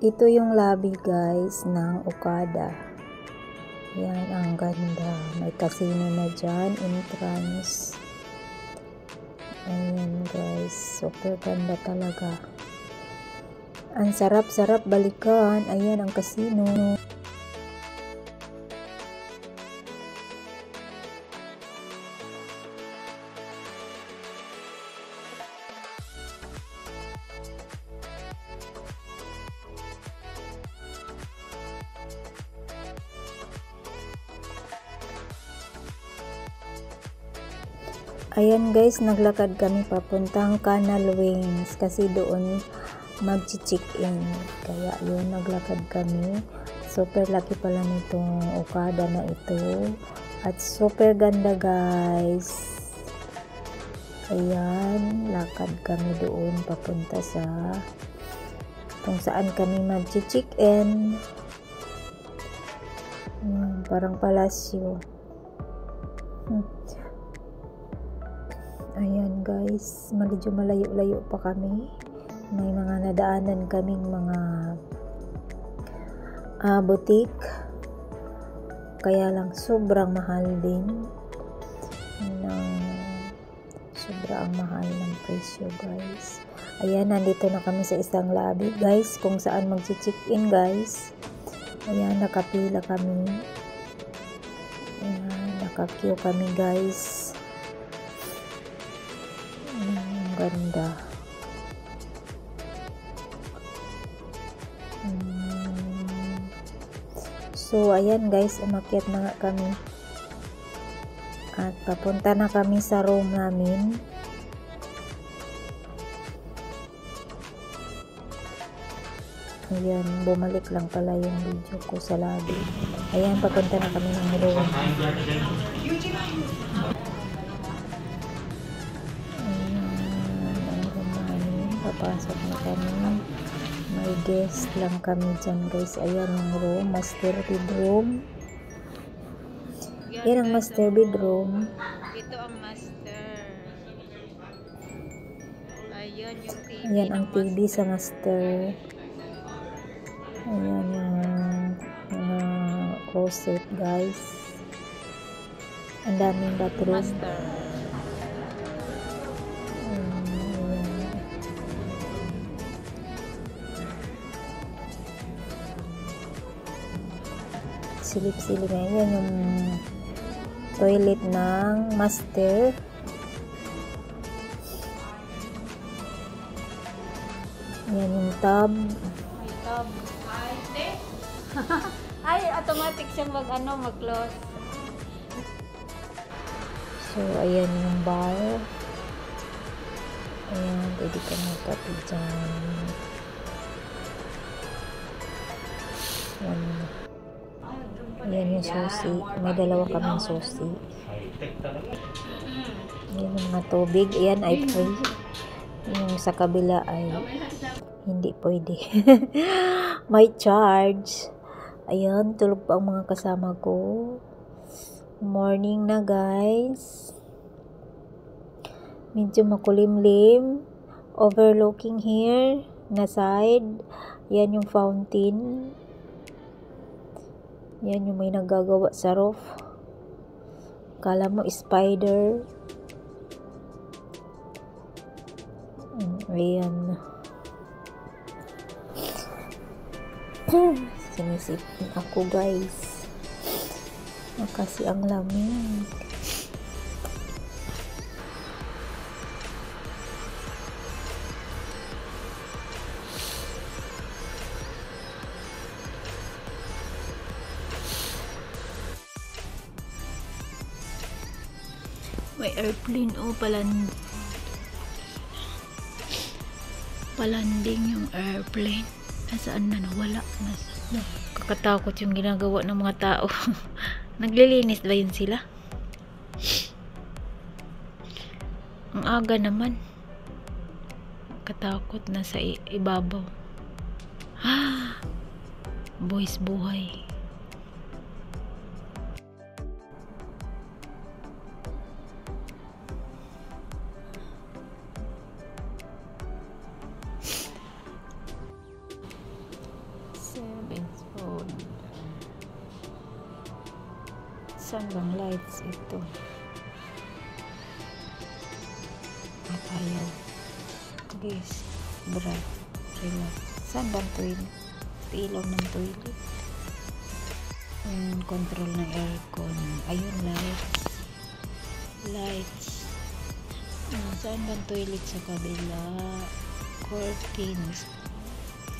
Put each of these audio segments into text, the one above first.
Ito yung lobby guys ng Okada. Yan, ang ganda. May casino na dyan, entrance. Ayan guys, super ganda talaga. Ang sarap-sarap balikan. Ayan ang casino. Ayan guys, naglakad kami papuntang Canal Wings kasi doon mag-check-in. Kaya yun, naglakad kami. Super laki pala nitong Okada na ito. At super ganda guys. Ayan, lakad kami doon papunta sa kung saan kami mag-check-in. Parang palasyo. Ayan guys, medyo malayo-layo pa kami. May mga nadaanan kaming mga boutique. Kaya lang sobrang mahal din. Sobrang mahal ng presyo guys. Ayan, nandito na kami sa isang lobby guys, kung saan mag-check-in guys. Ayan, nakapila kami. Ayan, naka-queue kami guys. Ganda. So ayan guys, umakyat na nga kami at papunta na kami sa room namin. Ayan, bumalik lang pala yung video ko sa lobby. Ayan, papunta na kami ng room. Papasok na kami. May guest lang kami dyan guys. Ayan yung room, master bedroom. Yan ang master bedroom. Ito ang master. Ayan yung TV. Ayan ang TV sa master. Ayan yung mga closet guys. Ang daming bathroom. Master. Silip-silip na yan yung toilet ng master. Yan yung tub. May tub. Ay, automatic siyang mag-close. So, ayan yung bar. Ayan, pwede ka magkape dyan. Ayan yung susi. May dalawa kaming susi. Ayan yung mga tubig. Ayan ay free. Yung sa kabila ay hindi pwede. May charge. Ayan, tulog pa ang mga kasama ko. Morning na guys. Medyo makulimlim. Overlooking here na side. Ayan yung fountain. Yan yung may nagagawa sa roof. Kala mo spider. Ayan. Sinisipin ako guys. Kasi ang lamig. May airplane palanding yung airplane. Nasaan na nawala? Kakatakot yung ginagawa ng mga tao. Naglilinis ba yun sila? Ang aga naman. Katakot na sa ibabaw. Boys buhay. Saan bang lights ito? Ayaw. Guys, bright. Relax. Saan bang toilet? Ilaw ng toilet. Control ng aircon. Ayun, lights. Lights. Saan bang toilet sa kabila? Curtains.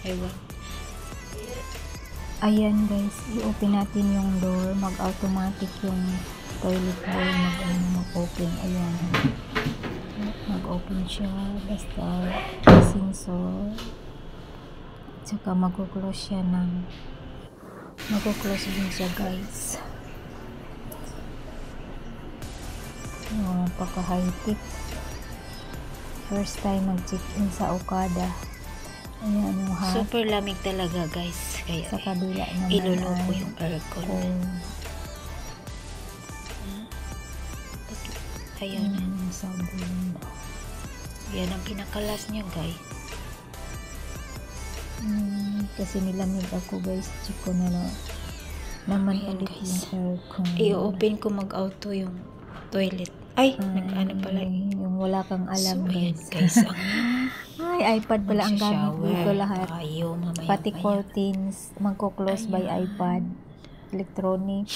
Ewan. Ayan guys, i-open natin yung door. Mag-automatic yung toilet door. Mag-open. Ayan. Mag-open siya. Basta sensor. Tsaka mag-close siya ng mag-close din siya guys. Paka-high-tech. First time mag-check-in sa Okada. Ayan yung hot. Super lamig talaga guys. Kaya sa kabila naman ilulupo yung aircon. Ayan. Sabon. Yan ang pinakalas niya guys. Kasi nilamig ako guys. Check ko na naman ulit yung aircon. I-open ko mag-auto yung toilet. Ay, nag-ano pala. Yung wala kang alam so, guys. Ay, iPad pala ang gamit dito lahat. Pati curtains, magko-close by iPad. Electronic.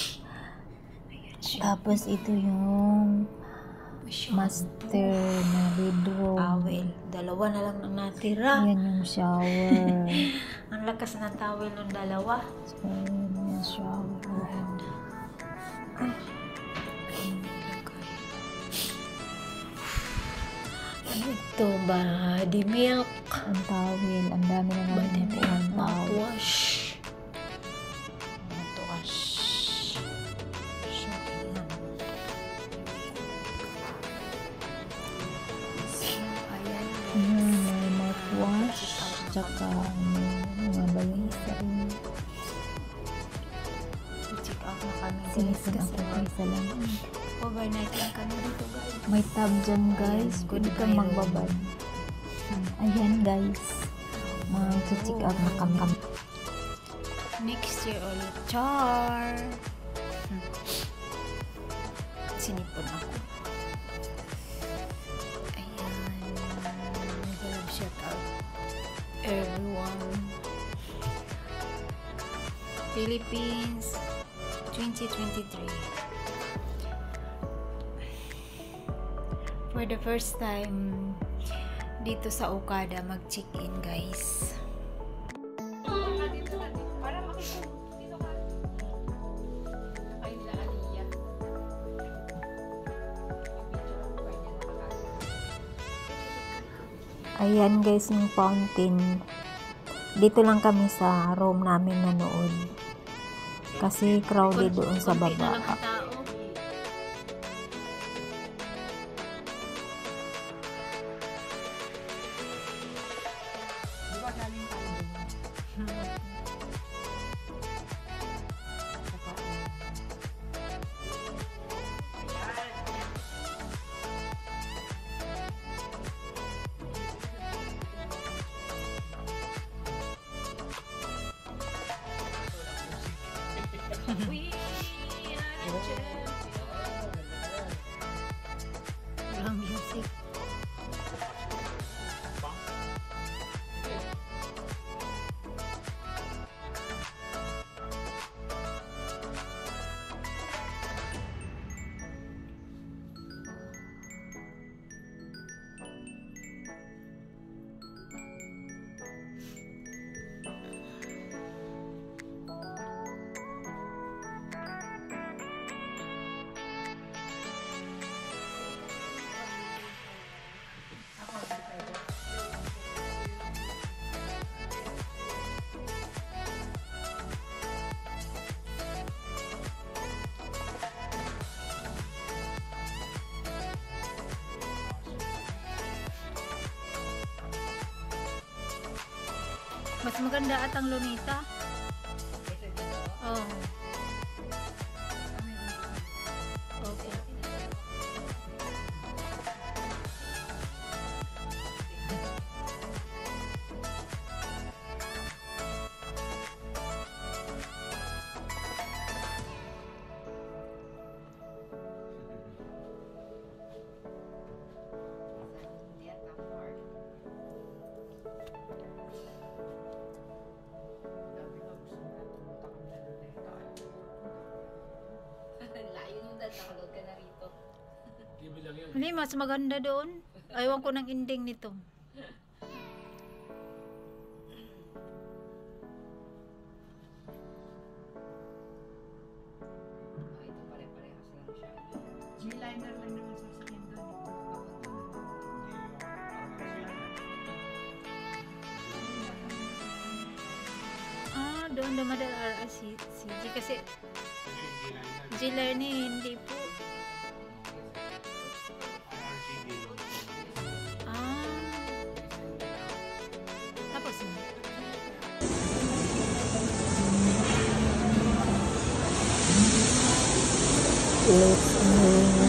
Tapos ito yung master na bedroom. Towel. Dalawa na lang ang natira. Yan yung shower. Ang lakas ng towel ng dalawa. So, yan yung shower. Ito, body milk. Ang towel. Ang dami na namin ito. Mouthwash. Mouthwash. May mouthwash. Tsaka, mga ba yung isa rin. Check out na kami. Sinisip ako guys sa lang. Overnight lang kami dito guys. May tab dyan guys. Pwede kang magbabad. Ayan guys. Mag-check out na kami. Next year ulit. Char! Sinipon ako. Ayan. Nag-love shout out. Everyone. Philippines 2023. For the first time dito sa Okada mag-check-in guys. Ayan guys yung fountain. Dito lang kami sa room namin nanood. Kasi crowded doon sa baba. Walang music. Mas maganda at ang Lunita. Oh. Okay. nakaload ka na rito. Libre lang yun. Hindi, mas maganda doon. Ayaw ko ng ending nito. Ito pare-parehas lang siya. G-liner lang naman sa skin doon. Doon dumadal si G kasi G-liner ni hindi po. Tapos na. Let's make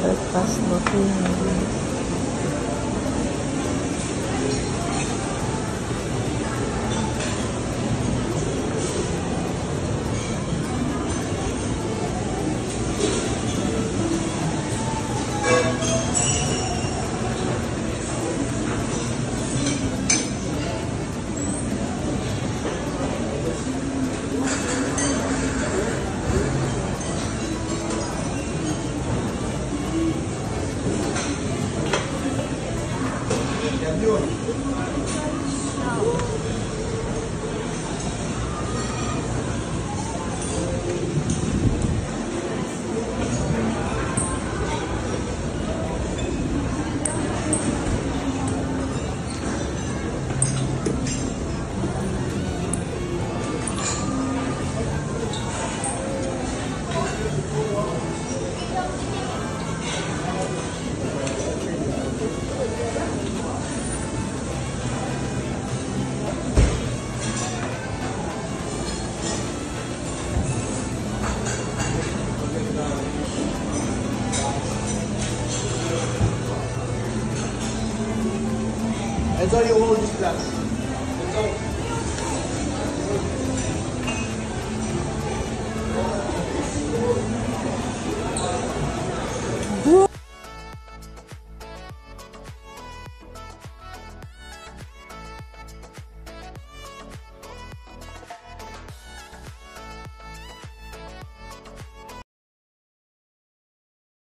breakfast booking. Enjoy your old glass.